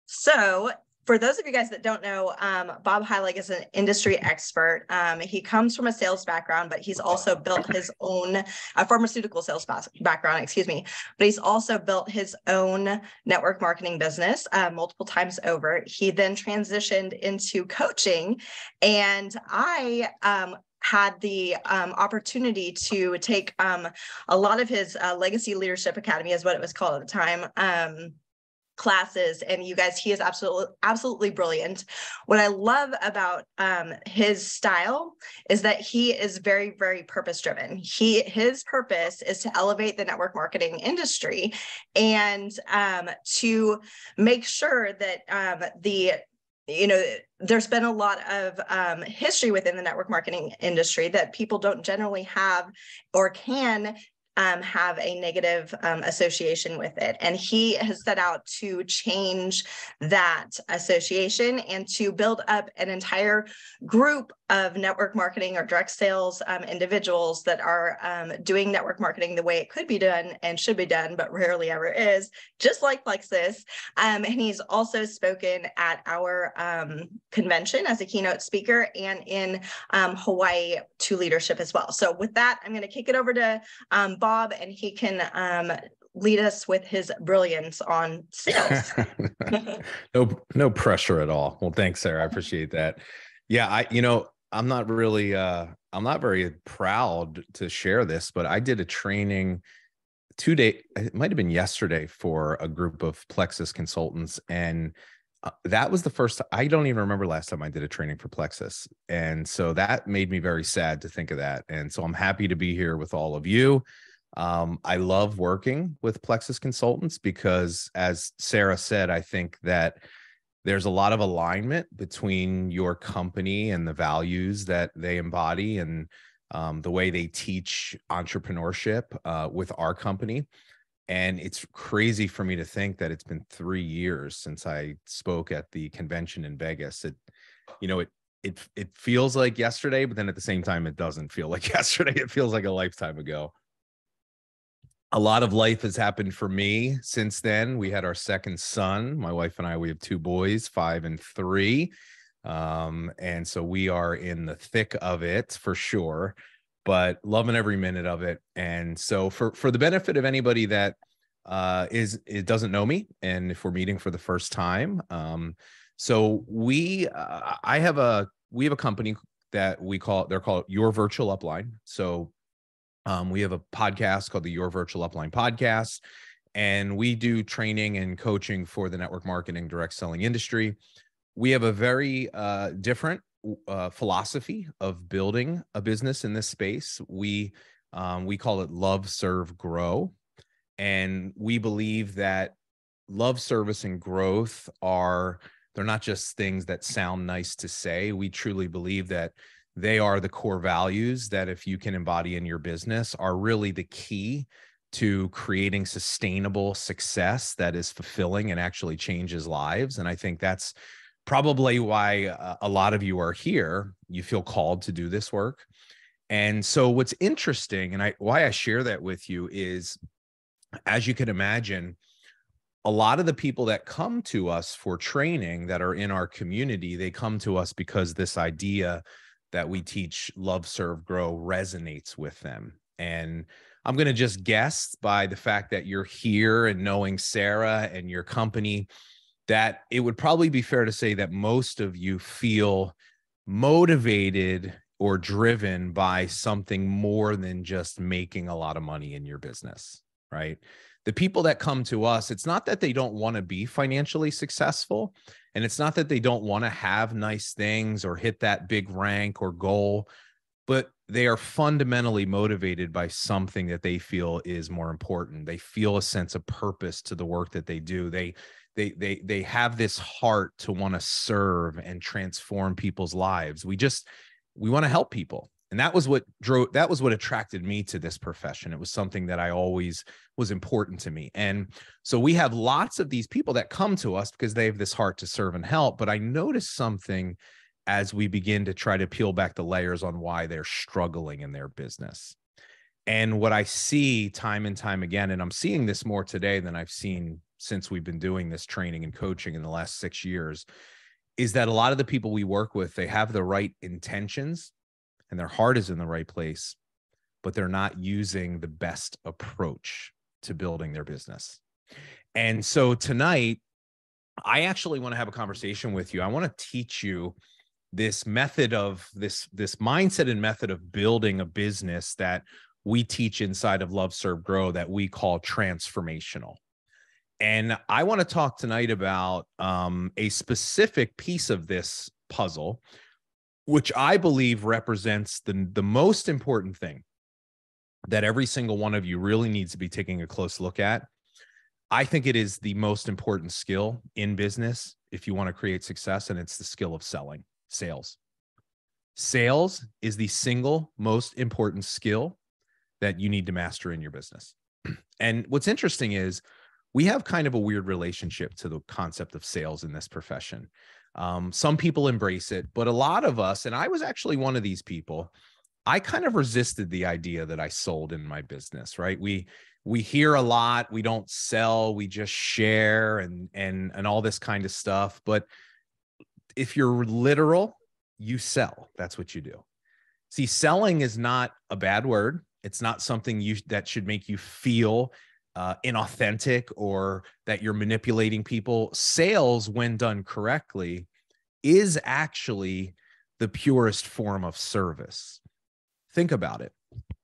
So for those of you guys that don't know, Bob Heilig is an industry expert. He comes from a sales background, but he's also built his own pharmaceutical sales background, excuse me. But he's also built his own network marketing business multiple times over. He then transitioned into coaching, and I had the opportunity to take a lot of his Legacy Leadership Academy, is what it was called at the time, classes. And you guys, he is absolutely brilliant. What I love about his style is that he is very, very purpose driven. His purpose is to elevate the network marketing industry and to make sure that there's been a lot of history within the network marketing industry that people don't generally have or can have a negative association with it. And he has set out to change that association and to build up an entire group of network marketing or direct sales individuals that are doing network marketing the way it could be done and should be done, but rarely ever is, just like Plexus. And he's also spoken at our convention as a keynote speaker and in Hawaii to leadership as well. So with that, I'm going to kick it over to Bob, and he can lead us with his brilliance on sales. No pressure at all. Well, thanks, Sarah. I appreciate that. Yeah, I'm not very proud to share this, but I did a training 2 days, it might have been yesterday, for a group of Plexus consultants. And that was the first, I don't even remember last time I did a training for Plexus. And so that made me very sad to think of that. And so I'm happy to be here with all of you. I love working with Plexus consultants because, as Sarah said, I think that there's a lot of alignment between your company and the values that they embody and the way they teach entrepreneurship with our company. And it's crazy for me to think that it's been 3 years since I spoke at the convention in Vegas. It feels like yesterday, but then at the same time, it doesn't feel like yesterday. It feels like a lifetime ago. A lot of life has happened for me since then. We had our second son. My wife and I, we have 2 boys, 5 and 3. And so we are in the thick of it for sure, but loving every minute of it. And so for the benefit of anybody that doesn't know me, and if we're meeting for the first time, we have a company that they're called Your Virtual Upline. So we have a podcast called the Your Virtual Upline Podcast, and we do training and coaching for the network marketing direct selling industry. We have a very different philosophy of building a business in this space. We call it Love, Serve, Grow. And we believe that love, service, and growth they're not just things that sound nice to say. We truly believe that they are the core values that, if you can embody in your business, are really the key to creating sustainable success that is fulfilling and actually changes lives. And I think that's probably why a lot of you are here. You feel called to do this work. And so what's interesting, and why I share that with you is, as you can imagine, a lot of the people that come to us for training that are in our community, they come to us because this idea that we teach Love, Serve, Grow resonates with them. And I'm going to just guess, by the fact that you're here and knowing Sarah and your company, that it would probably be fair to say that most of you feel motivated or driven by something more than just making a lot of money in your business, right? The people that come to us, it's not that they don't want to be financially successful, and it's not that they don't want to have nice things or hit that big rank or goal, but they are fundamentally motivated by something that they feel is more important. They feel a sense of purpose to the work that they do. They have this heart to want to serve and transform people's lives. We want to help people. And that was what attracted me to this profession. It was something that I always was important to me. And so we have lots of these people that come to us because they have this heart to serve and help. But I noticed something as we begin to try to peel back the layers on why they're struggling in their business. And what I see time and time again, and I'm seeing this more today than I've seen since we've been doing this training and coaching in the last 6 years is that a lot of the people we work with, they have the right intentions and their heart is in the right place, but they're not using the best approach to building their business. And so tonight, I actually want to have a conversation with you. I want to teach you this method of this mindset and method of building a business that we teach inside of Love, Serve, Grow that we call transformational. And I want to talk tonight about a specific piece of this puzzle, which I believe represents the most important thing that every single one of you really needs to be taking a close look at. I think it is the most important skill in business if you want to create success, and it's the skill of selling, sales. Sales is the single most important skill that you need to master in your business. And what's interesting is we have kind of a weird relationship to the concept of sales in this profession. Some people embrace it, but a lot of us, and I was actually one of these people, I kind of resisted the idea that I sold in my business, right? We hear a lot, we don't sell, we just share and all this kind of stuff. But if you're literal, you sell. That's what you do. See, selling is not a bad word. It's not something that should make you feel inauthentic or that you're manipulating people. Sales, when done correctly, is actually the purest form of service. Think about it.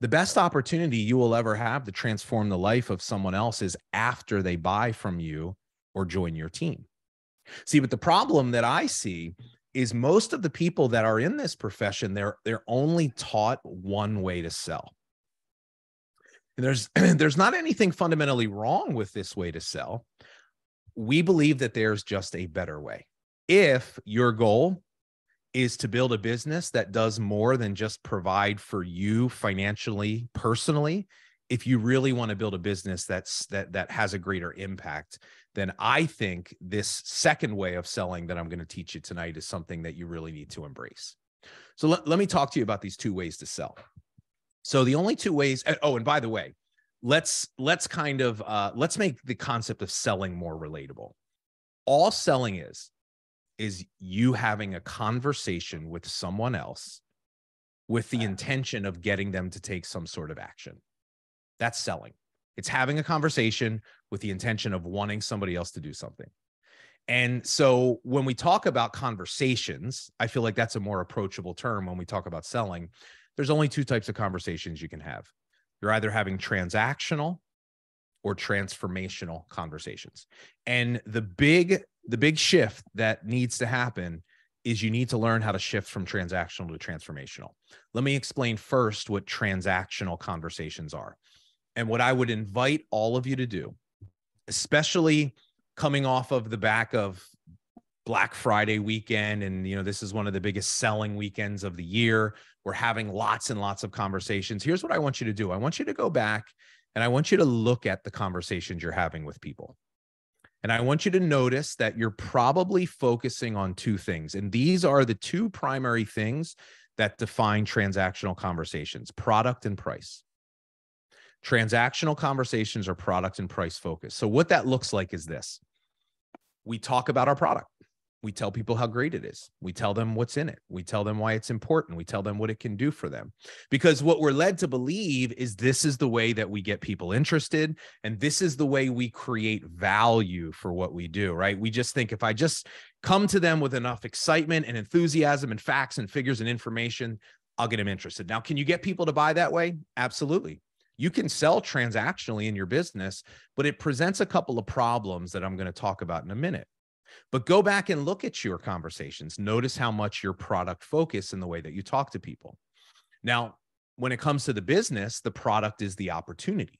The best opportunity you will ever have to transform the life of someone else is after they buy from you or join your team. See, but the problem that I see is most of the people that are in this profession, they're only taught one way to sell. And there's not anything fundamentally wrong with this way to sell. We believe that there's just a better way. If your goal is to build a business that does more than just provide for you financially, personally, if you really want to build a business that has a greater impact, then I think this second way of selling that I'm going to teach you tonight is something that you really need to embrace. So let me talk to you about these two ways to sell. So the only two ways, oh, and by the way, let's make the concept of selling more relatable. All selling is you having a conversation with someone else with the intention of getting them to take some sort of action. That's selling. It's having a conversation with the intention of wanting somebody else to do something. And so when we talk about conversations, I feel like that's a more approachable term when we talk about selling. There's only two types of conversations you can have. You're either having transactional or transformational conversations. And the big shift that needs to happen is you need to learn how to shift from transactional to transformational. Let me explain first what transactional conversations are. And what I would invite all of you to do, especially coming off of the back of Black Friday weekend, and this is one of the biggest selling weekends of the year. We're having lots and lots of conversations. Here's what I want you to do. I want you to go back and I want you to look at the conversations you're having with people. And I want you to notice that you're probably focusing on two things. And these are the two primary things that define transactional conversations: product and price. Transactional conversations are product and price focused. So what that looks like is this. We talk about our product. We tell people how great it is. We tell them what's in it. We tell them why it's important. We tell them what it can do for them. Because what we're led to believe is this is the way that we get people interested, and this is the way we create value for what we do, right? We just think if I just come to them with enough excitement and enthusiasm and facts and figures and information, I'll get them interested. Now, can you get people to buy that way? Absolutely. You can sell transactionally in your business, but it presents a couple of problems that I'm going to talk about in a minute. But go back and look at your conversations. Notice how much your product focus in the way that you talk to people. Now, when it comes to the business, the product is the opportunity.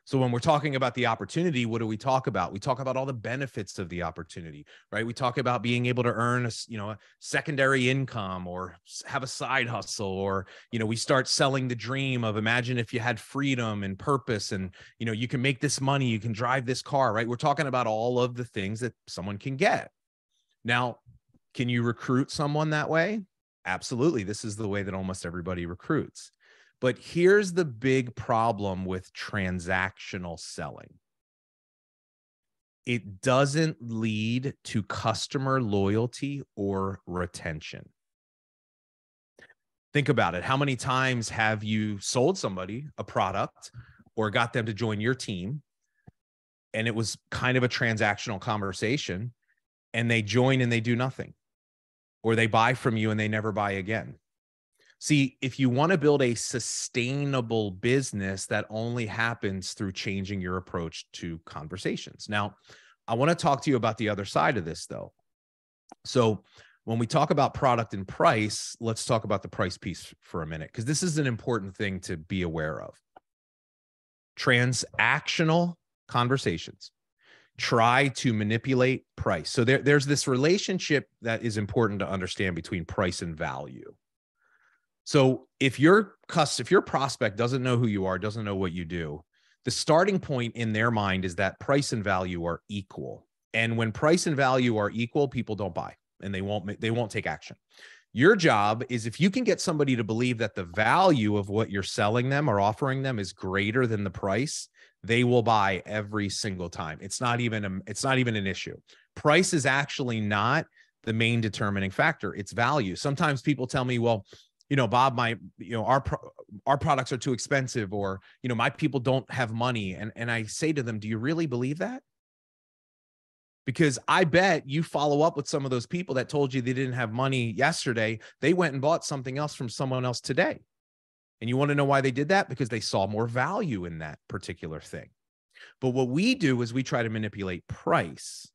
So when we're talking about the opportunity, what do we talk about? We talk about all the benefits of the opportunity, right? We talk about being able to earn a secondary income or have a side hustle, or, we start selling the dream of imagine if you had freedom and purpose and, you can make this money, you can drive this car, right? We're talking about all of the things that someone can get. Now, can you recruit someone that way? Absolutely. This is the way that almost everybody recruits. But here's the big problem with transactional selling. it doesn't lead to customer loyalty or retention. Think about it. How many times have you sold somebody a product or got them to join your team, and it was kind of a transactional conversation, and they join and they do nothing, or they buy from you and they never buy again? See, if you want to build a sustainable business, that only happens through changing your approach to conversations. Now, I want to talk to you about the other side of this, though. So when we talk about product and price, let's talk about the price piece for a minute, because this is an important thing to be aware of. Transactional conversations try to manipulate price. So there's this relationship that is important to understand between price and value. So if your prospect doesn't know who you are, doesn't know what you do, the starting point in their mind is that price and value are equal. And when price and value are equal, people don't buy and they won't take action. Your job is, if you can get somebody to believe that the value of what you're selling them or offering them is greater than the price, they will buy every single time. It's not even an issue. Price is actually not the main determining factor. It's value. Sometimes people tell me, well, Bob, our products are too expensive, or, my people don't have money. And I say to them, do you really believe that? Because I bet you follow up with some of those people that told you they didn't have money yesterday. They went and bought something else from someone else today. And you want to know why they did that? Because they saw more value in that particular thing. But what we do is we try to manipulate price.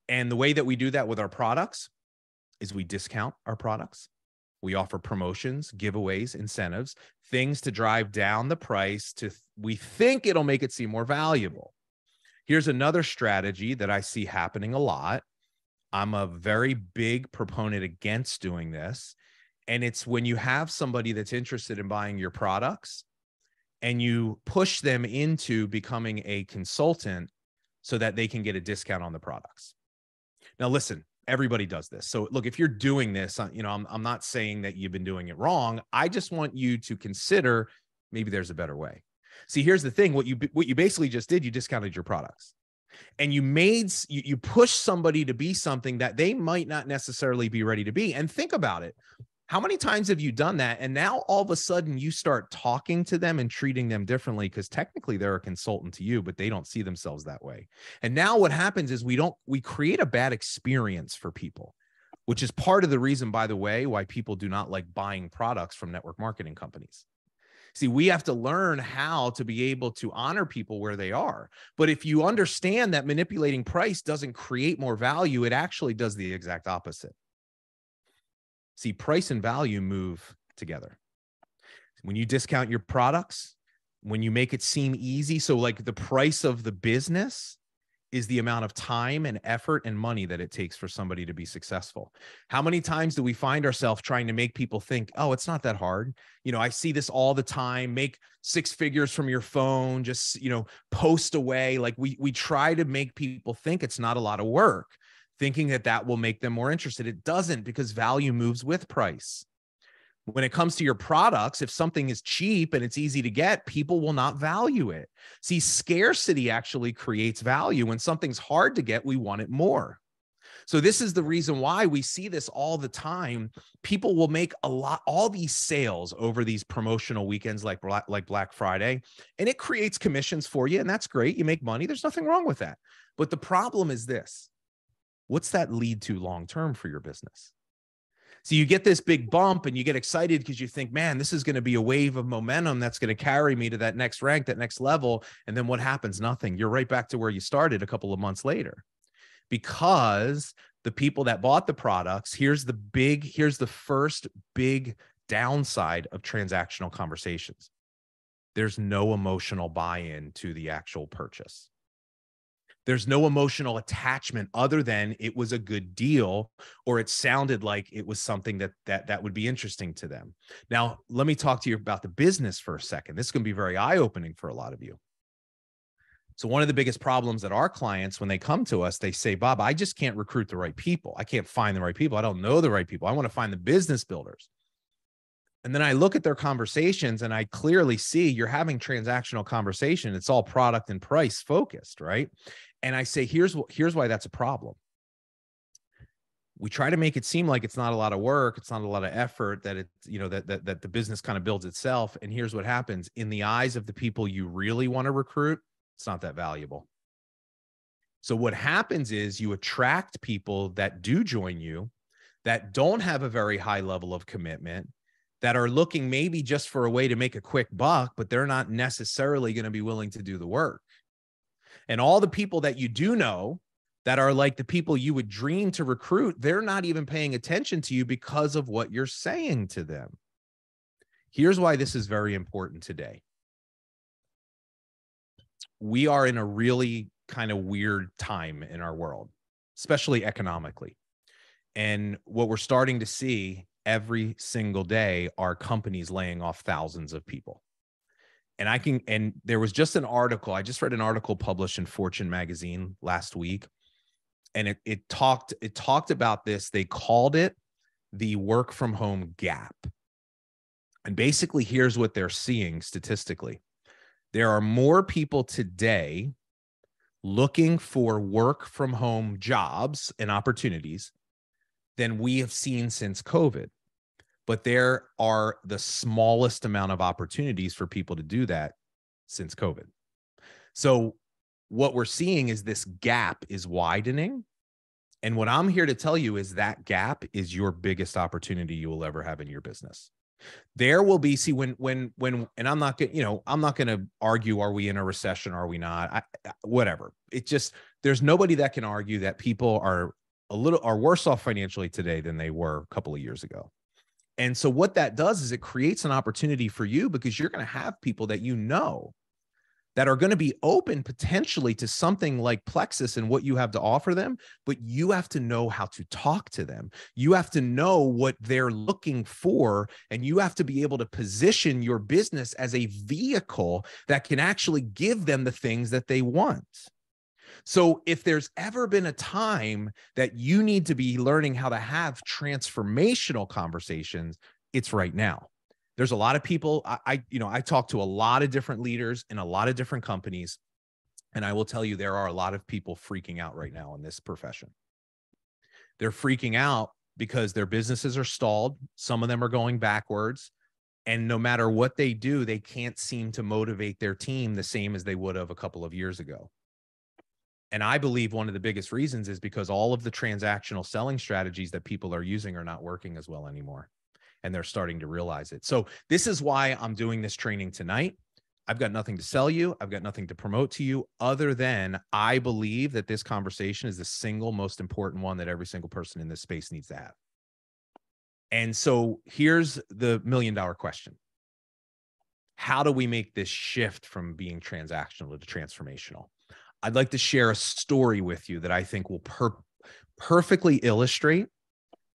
And the way that we do that with our products is we discount our products. We offer promotions, giveaways, incentives, things to drive down the price we think it'll make it seem more valuable. Here's another strategy that I see happening a lot. I'm a very big proponent against doing this. And it's when you have somebody that's interested in buying your products and you push them into becoming a consultant so that they can get a discount on the products. Now, listen, everybody does this. So look, if you're doing this, I'm not saying that you've been doing it wrong. I just want you to consider maybe there's a better way. See, here's the thing. What you basically just did, you discounted your products, and you push somebody to be something that they might not necessarily be ready to be. And think about it. How many times have you done that? And now all of a sudden you start talking to them and treating them differently, because technically they're a consultant to you, but they don't see themselves that way. And now what happens is we create a bad experience for people, which is part of the reason, by the way, why people do not like buying products from network marketing companies. See, we have to learn how to be able to honor people where they are. But if you understand that manipulating price doesn't create more value, it actually does the exact opposite. See, price and value move together. When you discount your products, when you make it seem easy, so like the price of the business is the amount of time and effort and money that it takes for somebody to be successful. How many times do we find ourselves trying to make people think, oh, it's not that hard? I see this all the time. Make 6 figures from your phone, just, post away. Like we try to make people think it's not a lot of work, thinking that will make them more interested. It doesn't, because value moves with price. When it comes to your products, if something is cheap and it's easy to get, people will not value it. See, scarcity actually creates value. When something's hard to get, we want it more. So this is the reason why we see this all the time. People will make all these sales over these promotional weekends like Black Friday, and it creates commissions for you, and that's great. You make money. There's nothing wrong with that. But the problem is this. What's that lead to long-term for your business? So you get this big bump and you get excited because you think, man, this is going to be a wave of momentum that's going to carry me to that next rank, that next level. And then what happens? Nothing. You're right back to where you started a couple of months later, because the people that bought the products, here's the first big downside of transactional conversations. There's no emotional buy-in to the actual purchase. There's no emotional attachment other than it was a good deal, or it sounded like it was something that would be interesting to them. Now, let me talk to you about the business for a second. This is going to be very eye-opening for a lot of you. So one of the biggest problems that our clients, when they come to us, they say, Bob, I just can't recruit the right people. I can't find the right people. I don't know the right people. I want to find the business builders. And then I look at their conversations and I clearly see you're having transactional conversation. It's all product and price focused, right? And I say, here's why that's a problem. We try to make it seem like it's not a lot of work. It's not a lot of effort, that it's, that the business kind of builds itself. And here's what happens. In the eyes of the people you really want to recruit, it's not that valuable. So what happens is you attract people that do join you, that don't have a very high level of commitment, that are looking maybe just for a way to make a quick buck, but they're not necessarily going to be willing to do the work. And all the people that you do know that are like the people you would dream to recruit, they're not even paying attention to you because of what you're saying to them. Here's why this is very important today. We are in a really kind of weird time in our world, especially economically. And what we're starting to see every single day are companies laying off thousands of people. And there was just an article, I just read an article published in Fortune magazine last week. And it talked about this. They called it the work from home gap. And basically, here's what they're seeing statistically. There are more people today looking for work from home jobs and opportunities than we have seen since COVID. But there are the smallest amount of opportunities for people to do that since COVID. So what we're seeing is this gap is widening. And what I'm here to tell you is that gap is your biggest opportunity you will ever have in your business. There will be, see, when, and I'm not going to argue, are we in a recession? Are we not? Whatever. It just, there's nobody that can argue that people are worse off financially today than they were a couple of years ago. And so what that does is it creates an opportunity for you, because you're going to have people that that are going to be open potentially to something like Plexus and what you have to offer them, but you have to know how to talk to them. You have to know what they're looking for, and you have to be able to position your business as a vehicle that can actually give them the things that they want. So if there's ever been a time that you need to be learning how to have transformational conversations, it's right now. There's a lot of people, I talk to a lot of different leaders in a lot of different companies, and I will tell you, there are a lot of people freaking out right now in this profession. They're freaking out because their businesses are stalled. Some of them are going backwards, and no matter what they do, they can't seem to motivate their team the same as they would have a couple of years ago. And I believe one of the biggest reasons is because all of the transactional selling strategies that people are using are not working as well anymore. And they're starting to realize it. So this is why I'm doing this training tonight. I've got nothing to sell you. I've got nothing to promote to you, other than I believe that this conversation is the single most important one that every single person in this space needs to have. And so here's the $1 million question. How do we make this shift from being transactional to transformational? I'd like to share a story with you that I think will perfectly illustrate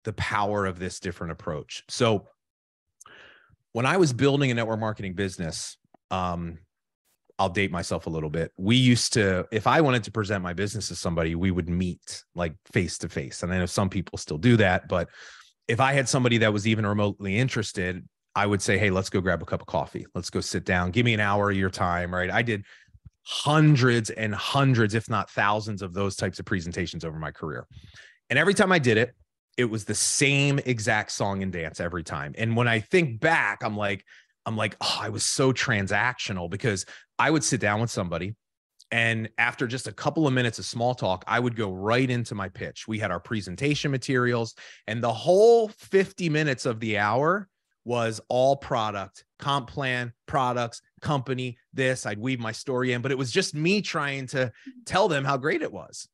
the power of this different approach. So when I was building a network marketing business, I'll date myself a little bit. We used to, if I wanted to present my business to somebody, we would meet like face to face. And I know some people still do that, but if I had somebody that was even remotely interested, I would say, hey, let's go grab a cup of coffee. Let's go sit down. Give me an hour of your time, right? I did hundreds and hundreds, if not thousands, of those types of presentations over my career. And every time I did it, it was the same exact song and dance every time. And when I think back, I'm like, oh, I was so transactional, because I would sit down with somebody, and after just a couple of minutes of small talk, I would go right into my pitch. We had our presentation materials, and the whole 50 minutes of the hour was all product, comp plan, products, company, this. I'd weave my story in, but it was just me trying to tell them how great it was.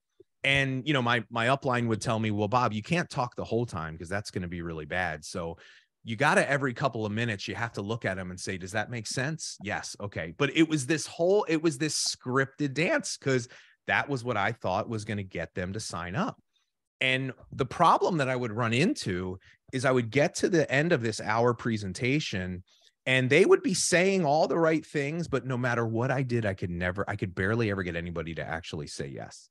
And, my upline would tell me, well, Bob, you can't talk the whole time because that's going to be really bad. So you got to, every couple of minutes, you have to look at them and say, does that make sense? Yes. Okay. But it was this scripted dance, because that was what I thought was going to get them to sign up. And the problem that I would run into is I would get to the end of this hour presentation, and they would be saying all the right things, but no matter what I did, I could barely ever get anybody to actually say yes.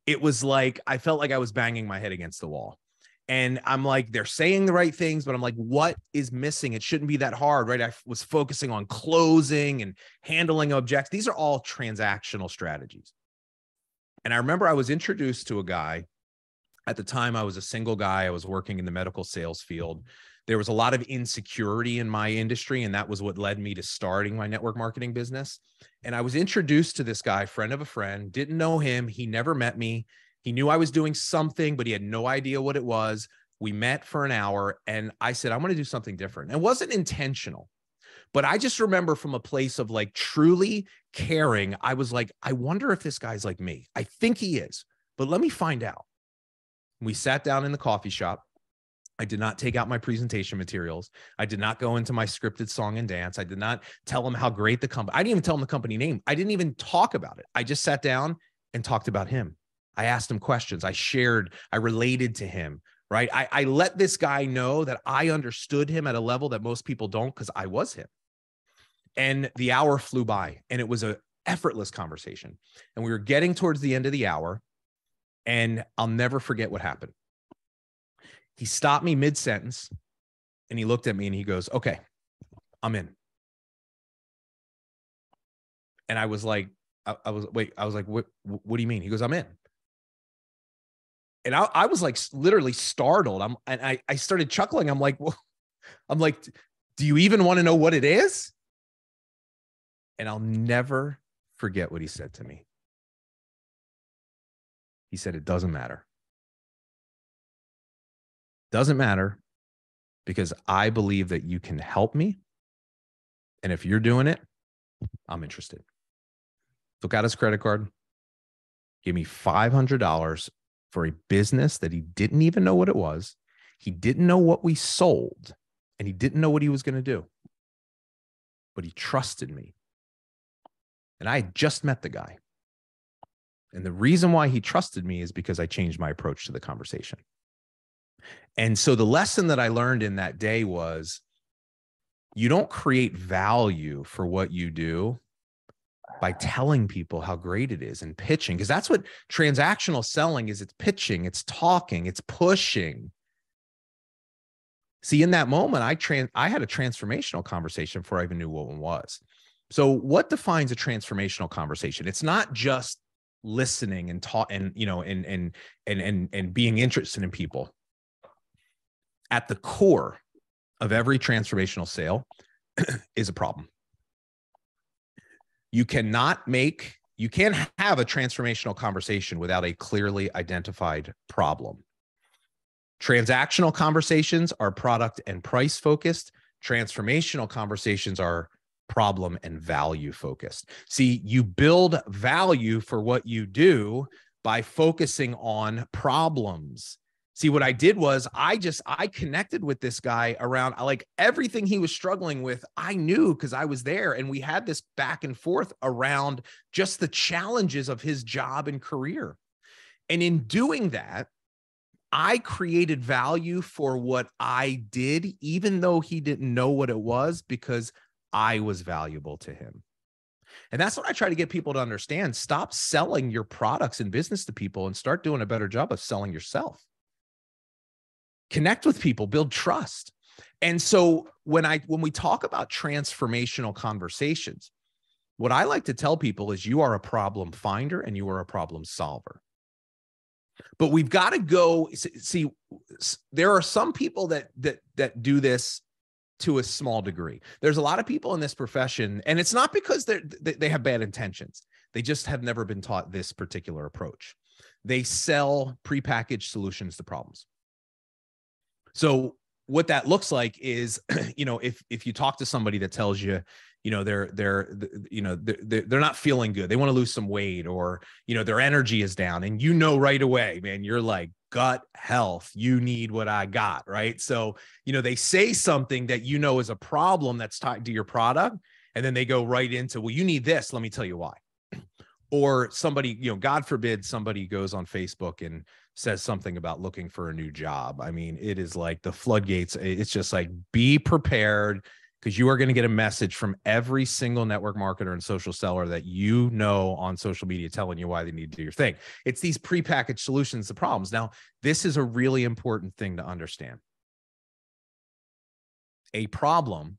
It was like, I felt like I was banging my head against the wall. And I'm like, they're saying the right things, but I'm like, what is missing? It shouldn't be that hard, right? I was focusing on closing and handling objects. These are all transactional strategies. And I remember I was introduced to a guy. At the time, I was a single guy. I was working in the medical sales field. There was a lot of insecurity in my industry, and that was what led me to starting my network marketing business. And I was introduced to this guy, friend of a friend, didn't know him. He never met me. He knew I was doing something, but he had no idea what it was. We met for an hour, and I said, I'm going to do something different. And it wasn't intentional, but I just remember from a place of like truly caring. I was like, I wonder if this guy's like me. I think he is, but let me find out. We sat down in the coffee shop. I did not take out my presentation materials. I did not go into my scripted song and dance. I did not tell him how great the company, I didn't even tell him the company name. I didn't even talk about it. I just sat down and talked about him. I asked him questions. I shared, I related to him, right? I let this guy know that I understood him at a level that most people don't, because I was him. And the hour flew by, and it was an effortless conversation. And we were getting towards the end of the hour, and I'll never forget what happened. He stopped me mid-sentence, and he looked at me and he goes, okay, I'm in. And I was like, what do you mean? He goes, I'm in. And I was like literally startled. I started chuckling. I'm like, do you even want to know what it is? And I'll never forget what he said to me. He said, it doesn't matter. Doesn't matter, because I believe that you can help me. And if you're doing it, I'm interested. Took out his credit card, gave me $500 for a business that he didn't even know what it was. He didn't know what we sold, and he didn't know what he was going to do. But he trusted me. And I had just met the guy. And the reason why he trusted me is because I changed my approach to the conversation. And so the lesson that I learned in that day was, you don't create value for what you do by telling people how great it is and pitching, because that's what transactional selling is. It's pitching, it's talking, it's pushing. See, in that moment, I had a transformational conversation before I even knew what one was. So what defines a transformational conversation? It's not just listening and talk and, you know, and being interested in people. At the core of every transformational sale is a problem. You can't have a transformational conversation without a clearly identified problem. Transactional conversations are product and price focused. Transformational conversations are problem and value focused. See, you build value for what you do by focusing on problems. See, what I did was I connected with this guy around like everything he was struggling with. I knew because I was there, and we had this back and forth around just the challenges of his job and career. And in doing that, I created value for what I did, even though he didn't know what it was, because I was valuable to him. And that's what I try to get people to understand. Stop selling your products and business to people and start doing a better job of selling yourself. Connect with people, build trust. And so when we talk about transformational conversations, what I like to tell people is you are a problem finder and you are a problem solver. But we've got to go see, there are some people that do this to a small degree. There's a lot of people in this profession, and it's not because they have bad intentions. They just have never been taught this particular approach. They sell prepackaged solutions to problems. So what that looks like is, you know, if you talk to somebody that tells you, you know, they're not feeling good, they want to lose some weight, or, you know, their energy is down, and you know right away, man, you're like, gut health, you need what I got, right? So, you know, they say something that you know is a problem that's tied to your product, and then they go right into, well, you need this, let me tell you why. Or somebody, you know, God forbid somebody goes on Facebook and says something about looking for a new job. I mean, it is like the floodgates. It's just like, be prepared, because you are going to get a message from every single network marketer and social seller that you know on social media telling you why they need to do your thing. It's these prepackaged solutions to problems. Now, this is a really important thing to understand. A problem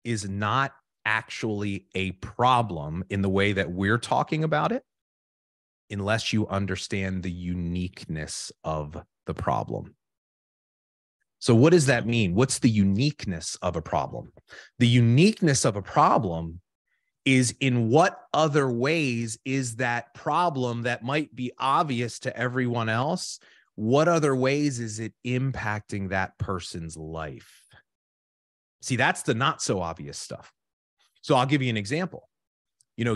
is not actually a problem in the way that we're talking about it, unless you understand the uniqueness of the problem. So what does that mean? What's the uniqueness of a problem? The uniqueness of a problem is in what other ways is that problem that might be obvious to everyone else? What other ways is it impacting that person's life? See, that's the not so obvious stuff. So I'll give you an example. You know,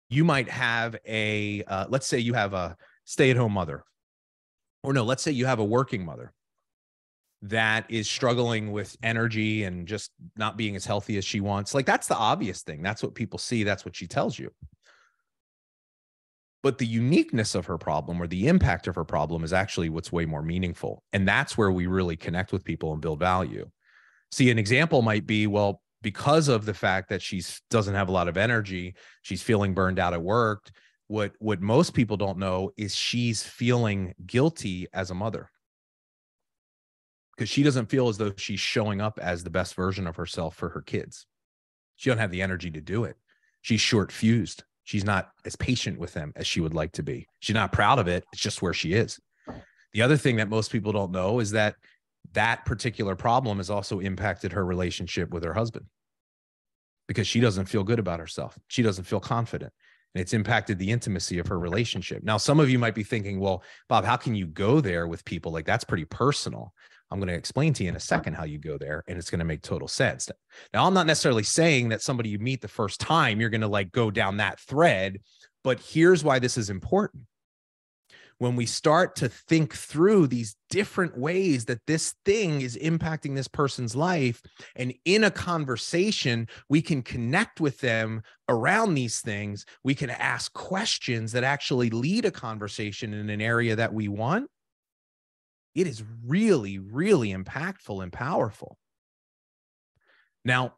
you might have a, let's say you have a stay-at-home mother, or no, let's say you have a working mother that is struggling with energy and just not being as healthy as she wants. Like, that's the obvious thing. That's what people see. That's what she tells you. But the uniqueness of her problem, or the impact of her problem, is actually what's way more meaningful. And that's where we really connect with people and build value. See, an example might be, well, because of the fact that she doesn't have a lot of energy, she's feeling burned out at work. What most people don't know is she's feeling guilty as a mother, because she doesn't feel as though she's showing up as the best version of herself for her kids. She doesn't have the energy to do it. She's short-fused. She's not as patient with them as she would like to be. She's not proud of it. It's just where she is. The other thing that most people don't know is that that particular problem has also impacted her relationship with her husband, because she doesn't feel good about herself. She doesn't feel confident, and it's impacted the intimacy of her relationship. Now, some of you might be thinking, well, Bob, how can you go there with people? Like, that's pretty personal. I'm going to explain to you in a second how you go there, and it's going to make total sense. Now, I'm not necessarily saying that somebody you meet the first time, you're going to like go down that thread, but here's why this is important. When we start to think through these different ways that this thing is impacting this person's life, and in a conversation, we can connect with them around these things, we can ask questions that actually lead a conversation in an area that we want. It is really, really impactful and powerful. Now,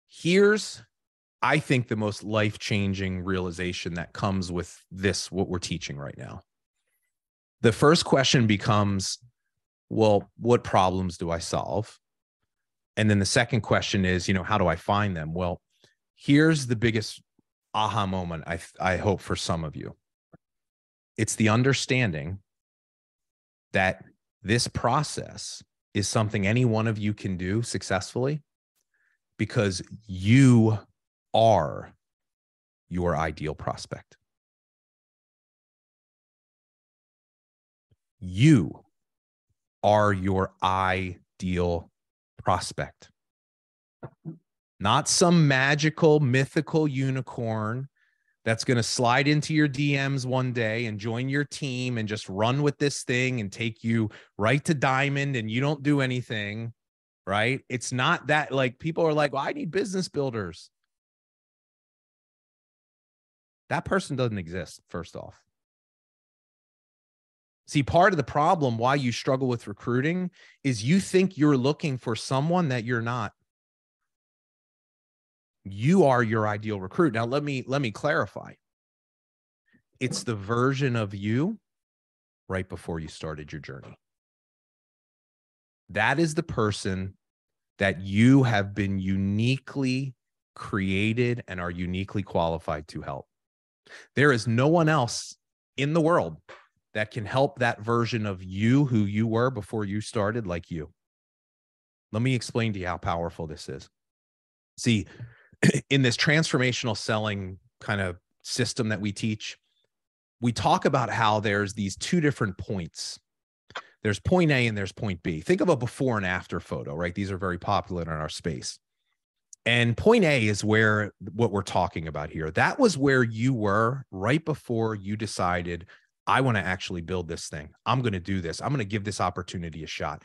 here's, I think, the most life-changing realization that comes with this, what we're teaching right now. The first question becomes, well, what problems do I solve? And then the second question is, you know, how do I find them? Well, here's the biggest aha moment, I hope, for some of you. It's the understanding that this process is something any one of you can do successfully, because you are your ideal prospect. You are your ideal prospect. Not some magical, mythical unicorn that's going to slide into your DMs one day and join your team and just run with this thing and take you right to diamond, and you don't do anything, right? It's not that. Like, people are like, well, I need business builders. That person doesn't exist, first off. See, part of the problem why you struggle with recruiting is you think you're looking for someone that you're not. You are your ideal recruit. Now, let me clarify. It's the version of you right before you started your journey. That is the person that you have been uniquely created and are uniquely qualified to help. There is no one else in the world that can help that version of you, who you were before you started, like you. Let me explain to you how powerful this is. See, in this transformational selling kind of system that we teach, we talk about how there's these two different points. There's point A and there's point B. Think of a before and after photo, right? These are very popular in our space. And point A is where, what we're talking about here, that was where you were right before you decided, I want to actually build this thing. I'm going to do this. I'm going to give this opportunity a shot.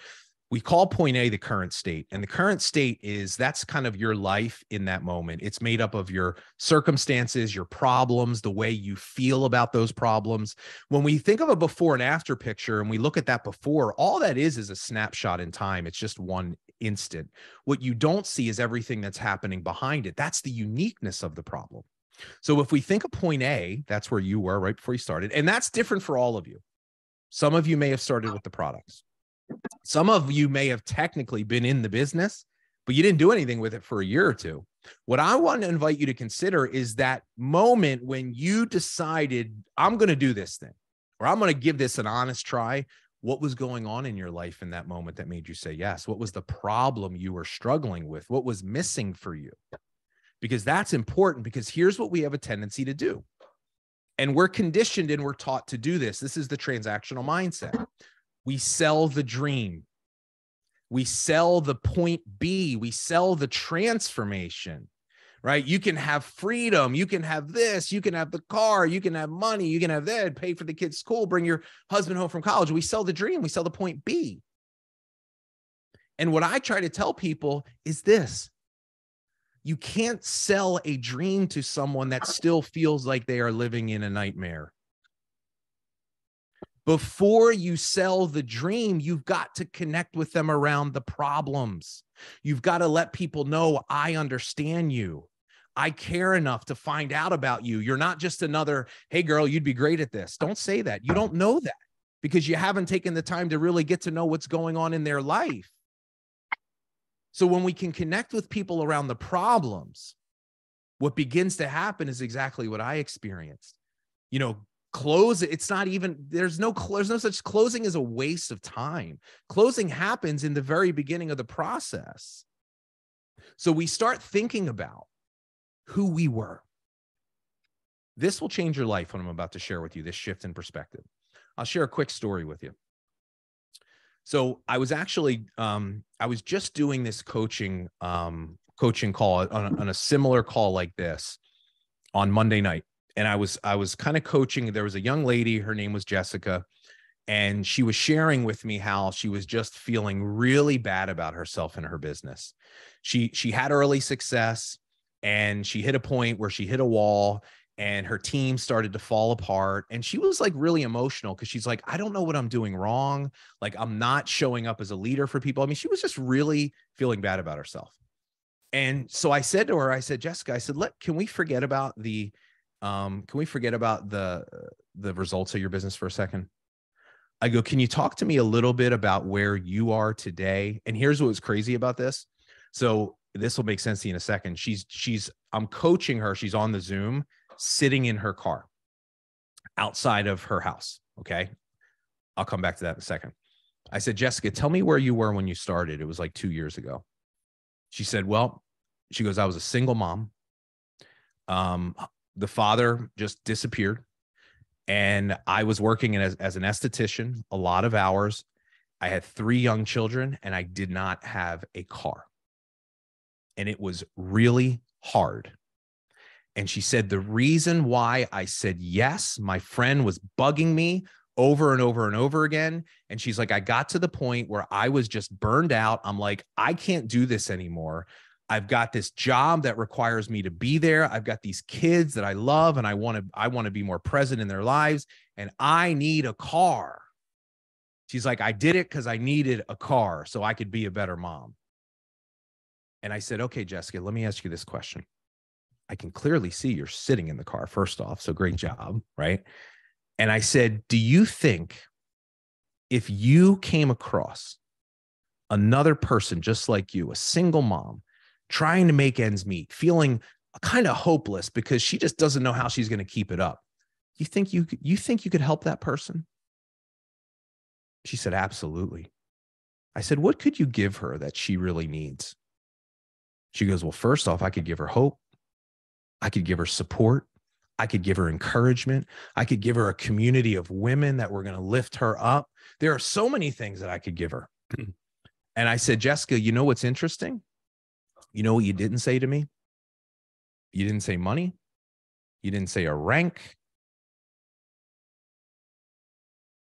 We call point A the current state. And the current state is that's kind of your life in that moment. It's made up of your circumstances, your problems, the way you feel about those problems. When we think of a before and after picture and we look at that before, all that is a snapshot in time. It's just one instant. What you don't see is everything that's happening behind it. That's the uniqueness of the problem. So if we think of point A, that's where you were right before you started. And that's different for all of you. Some of you may have started with the products. Some of you may have technically been in the business, but you didn't do anything with it for a year or two. What I want to invite you to consider is that moment when you decided, I'm going to do this thing, or I'm going to give this an honest try. What was going on in your life in that moment that made you say yes? What was the problem you were struggling with? What was missing for you? Because that's important, because here's what we have a tendency to do. And we're conditioned and we're taught to do this. This is the transactional mindset. We sell the dream. We sell the point B. We sell the transformation, right? You can have freedom. You can have this. You can have the car. You can have money. You can have that. Pay for the kids' school. Bring your husband home from college. We sell the dream. We sell the point B. And what I try to tell people is this. You can't sell a dream to someone that still feels like they are living in a nightmare. Before you sell the dream, you've got to connect with them around the problems. You've got to let people know, I understand you. I care enough to find out about you. You're not just another, hey, girl, you'd be great at this. Don't say that. You don't know that because you haven't taken the time to really get to know what's going on in their life. So when we can connect with people around the problems, what begins to happen is exactly what I experienced. You know, close, it's not even, there's no such closing as a waste of time. Closing happens in the very beginning of the process. So we start thinking about who we were. This will change your life, what I'm about to share with you, this shift in perspective. I'll share a quick story with you. So I was actually, I was just doing this coaching call on a similar call like this on Monday night. And I was kind of coaching. There was a young lady, her name was Jessica, and she was sharing with me how she was just feeling really bad about herself and her business. She had early success, and she hit a point where she hit a wall, and her team started to fall apart. And she was like really emotional because she's like, I don't know what I'm doing wrong. Like, I'm not showing up as a leader for people. I mean, she was just really feeling bad about herself. And so I said to her, I said, Jessica, I said, can we forget about the results of your business for a second? I go, can you talk to me a little bit about where you are today? And here's what was crazy about this. So this will make sense to you in a second. I'm coaching her. She's on the Zoom, sitting in her car outside of her house. Okay. I'll come back to that in a second. I said, Jessica, tell me where you were when you started. It was like 2 years ago. She said, well, she goes, I was a single mom. The father just disappeared, and I was working as an esthetician, a lot of hours. I had 3 young children, and I did not have a car. And it was really hard. And she said, the reason why I said yes, my friend was bugging me over and over and over again. And she's like, I got to the point where I was just burned out. I'm like, I can't do this anymore. I've got this job that requires me to be there. I've got these kids that I love, and I want to be more present in their lives, and I need a car. She's like, I did it because I needed a car so I could be a better mom. And I said, okay, Jessica, let me ask you this question. I can clearly see you're sitting in the car, first off, so great job, right? And I said, do you think if you came across another person just like you, a single mom, trying to make ends meet, feeling kind of hopeless because she just doesn't know how she's going to keep it up, you think you could help that person? She said, absolutely. I said, what could you give her that she really needs? She goes, well, first off, I could give her hope. I could give her support. I could give her encouragement. I could give her a community of women that were going to lift her up. There are so many things that I could give her. And I said, Jessica, you know what's interesting? You know what you didn't say to me? You didn't say money. You didn't say a rank.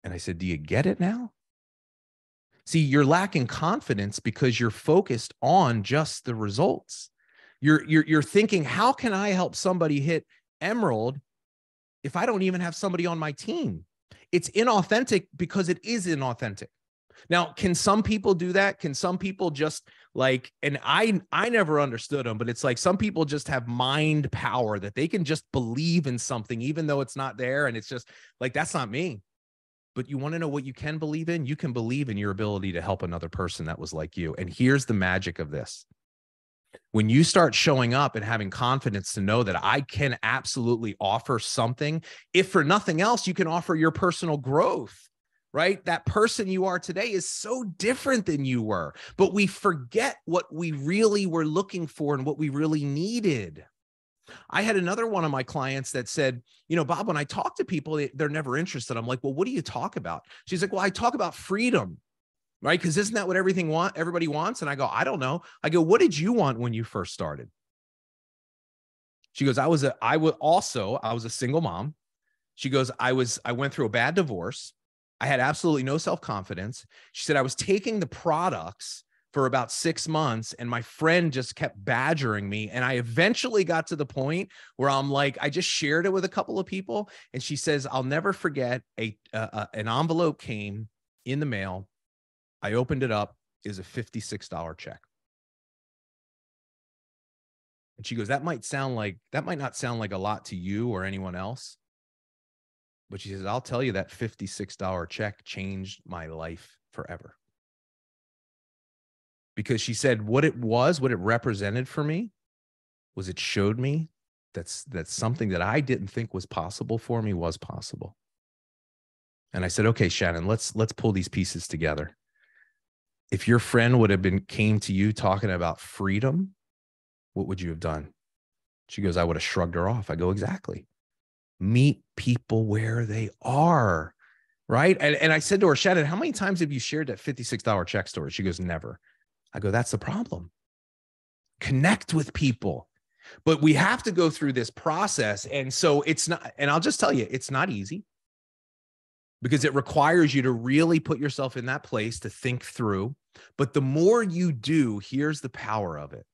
And I said, do you get it now? See, you're lacking confidence because you're focused on just the results. You're thinking, how can I help somebody hit Emerald if I don't even have somebody on my team? It's inauthentic because it is inauthentic. Now, can some people do that? Can some people just like, and I never understood them, but it's like some people just have mind power that they can just believe in something, even though it's not there. And it's just like, that's not me. But you want to know what you can believe in? You can believe in your ability to help another person that was like you. And here's the magic of this. When you start showing up and having confidence to know that I can absolutely offer something, if for nothing else, you can offer your personal growth. Right? That person you are today is so different than you were, but we forget what we really were looking for and what we really needed. I had another one of my clients that said, you know, Bob, when I talk to people, they're never interested. I'm like, well, what do you talk about? She's like, well, I talk about freedom, right? Because isn't that what everybody wants? And I go, I don't know. I go, what did you want when you first started? She goes, I was a single mom. She goes, I went through a bad divorce. I had absolutely no self-confidence. She said, I was taking the products for about 6 months and my friend just kept badgering me. And I eventually got to the point where I'm like, I just shared it with a couple of people. And she says, I'll never forget an envelope came in the mail. I opened it up, is a $56 check. And she goes, that might not sound like a lot to you or anyone else. But she says, I'll tell you that $56 check changed my life forever. Because she said what it represented for me was it showed me that's something that I didn't think was possible for me was possible. And I said, okay, Shannon, let's pull these pieces together. If your friend came to you talking about freedom, what would you have done? She goes, I would have shrugged her off. I go, exactly. Meet people where they are, right? And I said to her, Shannon, how many times have you shared that $56 check story? She goes, never. I go, that's the problem. Connect with people. But we have to go through this process. And so it's not, and I'll just tell you, it's not easy because it requires you to really put yourself in that place to think through. But the more you do, here's the power of it.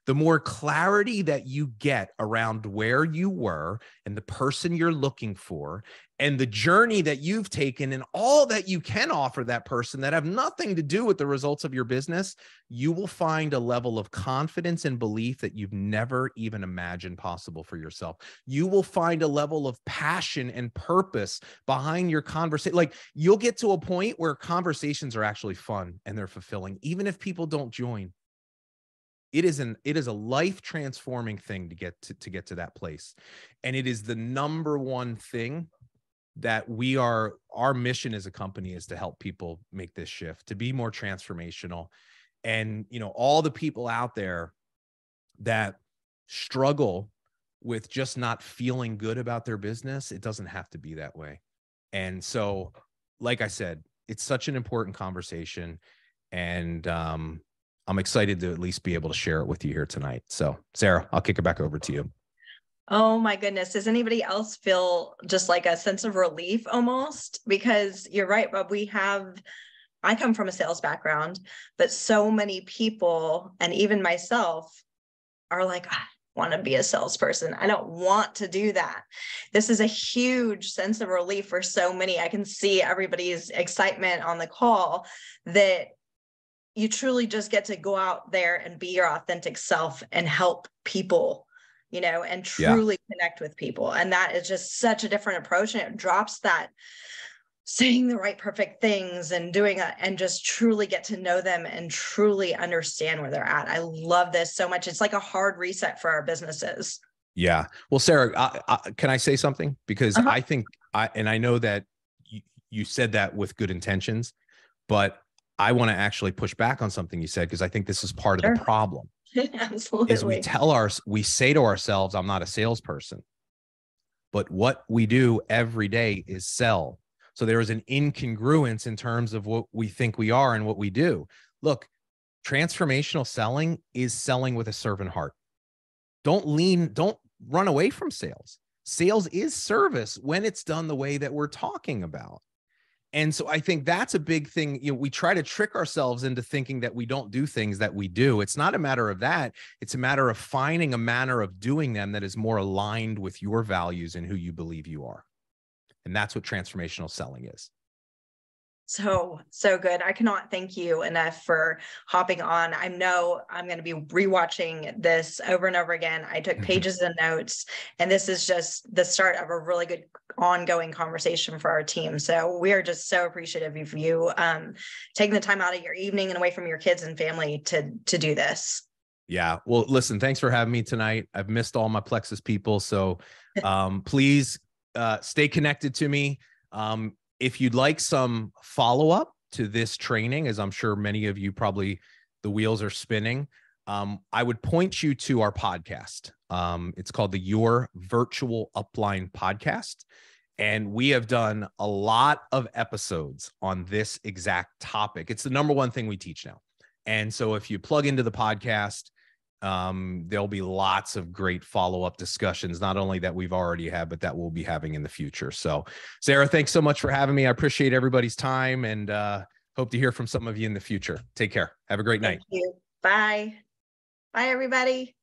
The more clarity that you get around where you were and the person you're looking for and the journey that you've taken and all that you can offer that person that have nothing to do with the results of your business, you will find a level of confidence and belief that you've never even imagined possible for yourself. You will find a level of passion and purpose behind your conversation. Like you'll get to a point where conversations are actually fun and they're fulfilling, even if people don't join. It is a life transforming thing to get to that place. And it is the number one thing that our mission as a company is to help people make this shift, to be more transformational. And, you know, all the people out there that struggle with just not feeling good about their business, it doesn't have to be that way. And so, like I said, it's such an important conversation. And, I'm excited to at least be able to share it with you here tonight. So, Sarah, I'll kick it back over to you. Oh my goodness. Does anybody else feel just like a sense of relief almost? Because you're right, Bob, I come from a sales background, but so many people, and even myself, are like, I want to be a salesperson. I don't want to do that. This is a huge sense of relief for so many. I can see everybody's excitement on the call that you truly just get to go out there and be your authentic self and help people, you know, and truly connect with people. And that is just such a different approach. And it drops that saying the right perfect things and and just truly get to know them and truly understand where they're at. I love this so much. It's like a hard reset for our businesses. Yeah. Well, Sarah, can I say something? Because I think I know that you said that with good intentions, but I want to actually push back on something you said, because I think this is part of the problem. Absolutely. Is we say to ourselves, I'm not a salesperson, but what we do every day is sell. So there is an incongruence in terms of what we think we are and what we do. Look, transformational selling is selling with a servant heart. Don't run away from sales. Sales is service when it's done the way that we're talking about. And so I think that's a big thing. We try to trick ourselves into thinking that we don't do things that we do. It's not a matter of that. It's a matter of finding a manner of doing them that is more aligned with your values and who you believe you are. And that's what transformational selling is. So good. I cannot thank you enough for hopping on. I know I'm going to be rewatching this over and over again. I took pages and notes, and this is just the start of a really good ongoing conversation for our team. So we are just so appreciative of you taking the time out of your evening and away from your kids and family to do this. Yeah. Well, listen, thanks for having me tonight. I've missed all my Plexus people. So please stay connected to me. If you'd like some follow-up to this training, as I'm sure many of you probably the wheels are spinning, I would point you to our podcast. It's called the Your Virtual Upline Podcast. And we have done a lot of episodes on this exact topic. It's the number one thing we teach now. And so if you plug into the podcast, there'll be lots of great follow-up discussions, not only that we've already had, but that we'll be having in the future. So Sarah, thanks so much for having me. I appreciate everybody's time, and hope to hear from some of you in the future. Take care. Have a great night. Thank you. Bye. Bye, everybody.